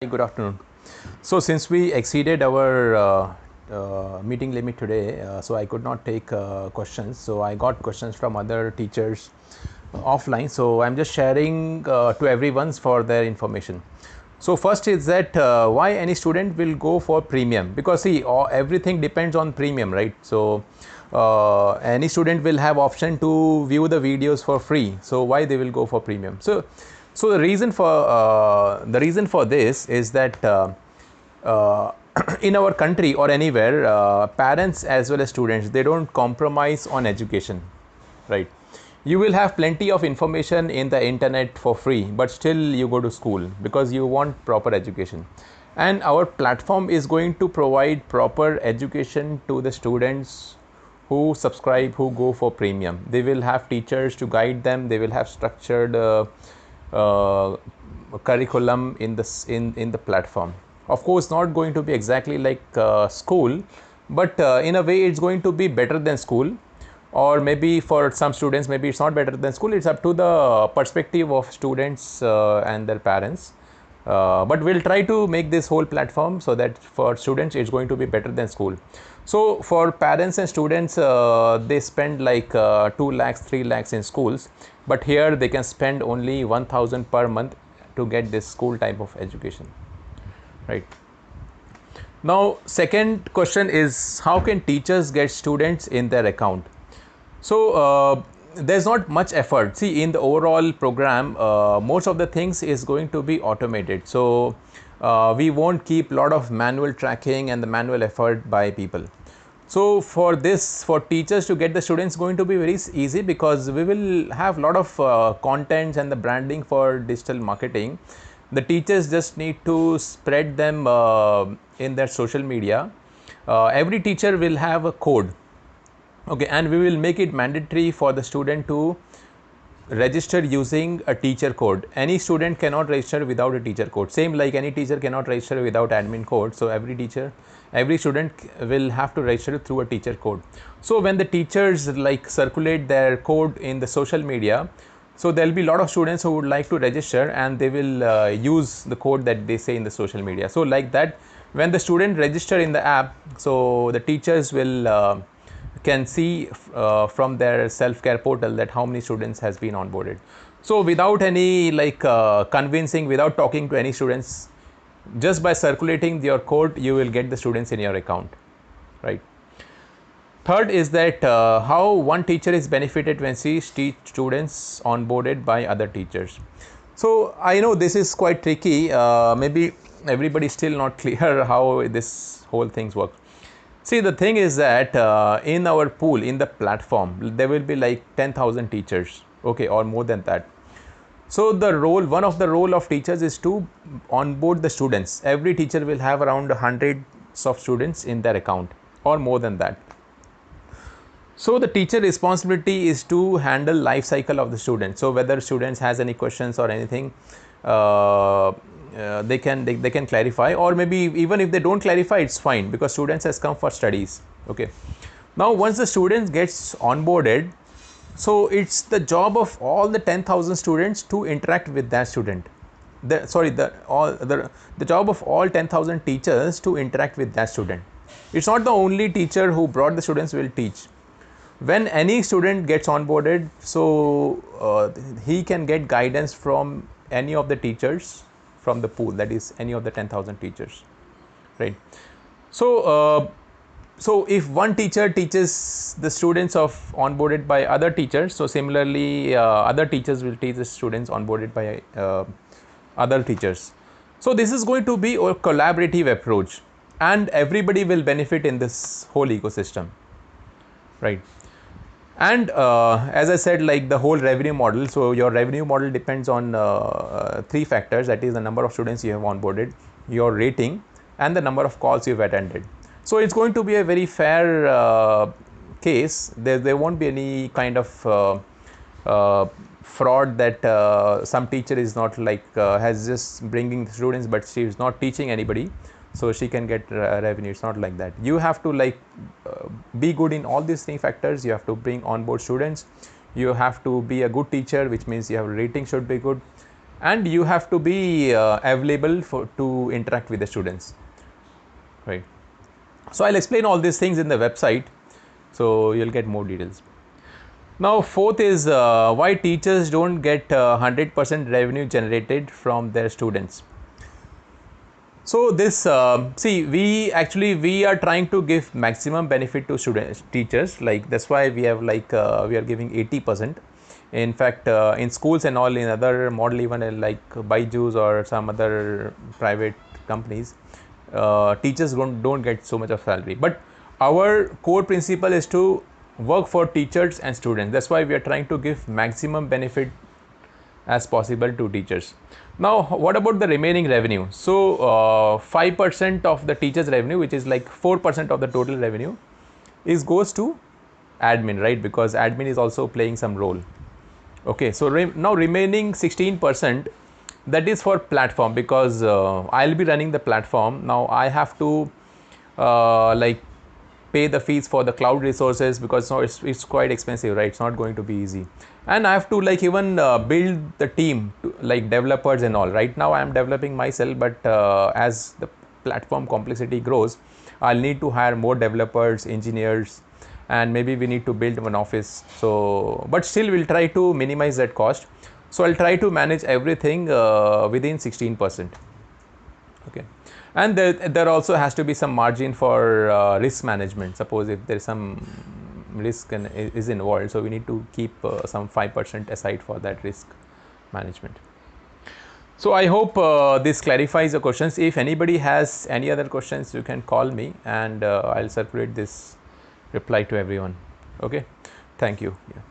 Good afternoon. So since we exceeded our meeting limit today, so I could not take questions. So I got questions from other teachers offline. So I'm just sharing to everyone's for their information. So first is that why any student will go for premium, because see everything depends on premium, right? So any student will have option to view the videos for free. So why they will go for premium? So the reason for this is that in our country or anywhere, parents as well as students, they don't compromise on education, right? You will have plenty of information in the internet for free, but still you go to school because you want proper education. And our platform is going to provide proper education to the students who subscribe, who go for premium. They will have teachers to guide them. They will have structured uh, curriculum in the platform. Of course, not going to be exactly like school, but in a way it's going to be better than school. Or maybe for some students, maybe it's not better than school. It's up to the perspective of students and their parents. But we'll try to make this whole platform so that for students it's going to be better than school. So for parents and students, they spend like 2 lakhs 3 lakhs in schools, but here they can spend only 1000 per month to get this school type of education, right? Now second question is, how can teachers get students in their account? So there's not much effort. See, in the overall program, most of the things is going to be automated. So we won't keep a lot of manual tracking and the manual effort by people. So for this, for teachers to get the students, going to be very easy, because we will have a lot of contents and the branding for digital marketing. The teachers just need to spread them in their social media. Every teacher will have a code. Okay, and we will make it mandatory for the student to register using a teacher code. Any student cannot register without a teacher code. Same like any teacher cannot register without admin code. So every student will have to register through a teacher code. So when the teachers like circulate their code in the social media, so there will be a lot of students who would like to register, and they will use the code that they say in the social media. So like that, when the student register in the app, so the teachers will can see from their self-care portal that how many students has been onboarded. So without any like convincing, without talking to any students, just by circulating your code, you will get the students in your account, right? Third is that how one teacher is benefited when she teach students onboarded by other teachers. So I know this is quite tricky. Maybe everybody is still not clear how this whole things work. See, the thing is that in our pool, in the platform, there will be like 10,000 teachers, okay, or more than that. So the role, one of the role of teachers is to onboard the students. Every teacher will have around 100 of students in their account or more than that. So the teacher responsibility is to handle life cycle of the student. So whether students has any questions or anything, they can clarify, or maybe even if they don't clarify, it's fine, because students has come for studies. Okay, now once the students gets onboarded, so it's the job of all the 10,000 students to interact with that student. The job of all 10,000 teachers to interact with that student. It's not the only teacher who brought the students will teach. When any student gets onboarded, so he can get guidance from any of the teachers from the pool, that is any of the 10,000 teachers, right? So so if one teacher teaches the students of onboarded by other teachers, so similarly other teachers will teach the students onboarded by other teachers. So this is going to be a collaborative approach, and everybody will benefit in this whole ecosystem, right? And as I said, like the whole revenue model, so your revenue model depends on three factors, that is the number of students you have onboarded, your rating, and the number of calls you've attended. So it's going to be a very fair case. There won't be any kind of fraud that some teacher is not like has just bringing students, but she is not teaching anybody, so she can get revenue. It's not like that. You have to like be good in all these three factors. You have to bring on board students, you have to be a good teacher, which means your rating should be good, and you have to be available to interact with the students, right. So I'll explain all these things in the website, so you'll get more details. Now fourth is why teachers don't get 100% revenue generated from their students. So this see, we are trying to give maximum benefit to students, teachers, like that's why we have like we are giving 80%. In fact, in schools and all, in other model, even like Byju's or some other private companies, teachers don't get so much of salary. But our core principle is to work for teachers and students. That's why we are trying to give maximum benefit as possible to teachers. Now what about the remaining revenue? So 5% of the teachers revenue, which is like 4% of the total revenue, is goes to admin, right, because admin is also playing some role. Okay, so now remaining 16%, that is for platform, because I'll be running the platform. Now I have to like pay the fees for the cloud resources, because now it's quite expensive, right, it's not going to be easy. And I have to like even build the team to, like developers and all. Right now I am developing myself, but as the platform complexity grows, I'll need to hire more developers, engineers, and maybe we need to build one office. So but still we'll try to minimize that cost. So I'll try to manage everything within 16%. Okay, and there also has to be some margin for risk management. Suppose if there is some risk is involved, so we need to keep some 5% aside for that risk management. So I hope this clarifies the questions. If anybody has any other questions, you can call me, and I'll circulate this reply to everyone. Okay, thank you. Yeah.